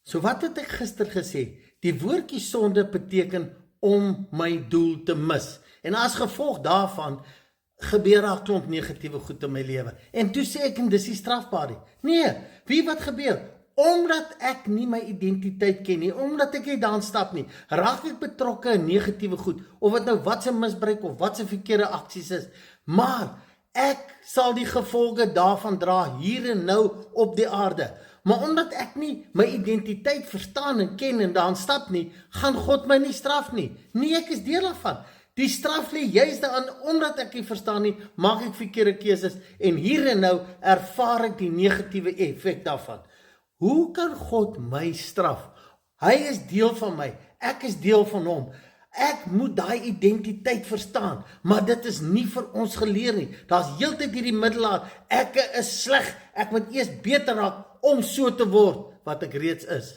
So wat het ek gister gesê? Die woordjie sonde beteken om my doel te mis. En as gevolg daarvan gebeur daar 'n klomp negatiewe goed in my lewe. En toe sê ek, en dis nie strafbaar nie. Nee, wie wat gebeur? Omdat ek nie my identiteit ken nie, omdat ek nie daarin stap nie, raak ek betrokke in negatiewe goed, of dit nou wat se misbruik of wat se verkeerde aksies is, maar ek sal die gevolge daarvan dra hier en nou op die aarde. Maar omdat ek nie my identiteit verstaan en ken en daarin stap nie, gaan God my nie straf nie. Nee, ek is deel daarvan. Die straf lê juist daarin, omdat ek nie verstaan nie, maak ek verkeerde keuses en hier en nou ervaar ek die negatiewe effek daarvan. Hoe kan God my straf? Hy is deel van my, ek is deel van hom. Ek moet daai identiteit verstaan, maar dit is nie vir ons geleer nie. Daar's heeltyd hierdie middelaar, ek is sleg, ek moet eers beter raak om so te word wat ek reeds is.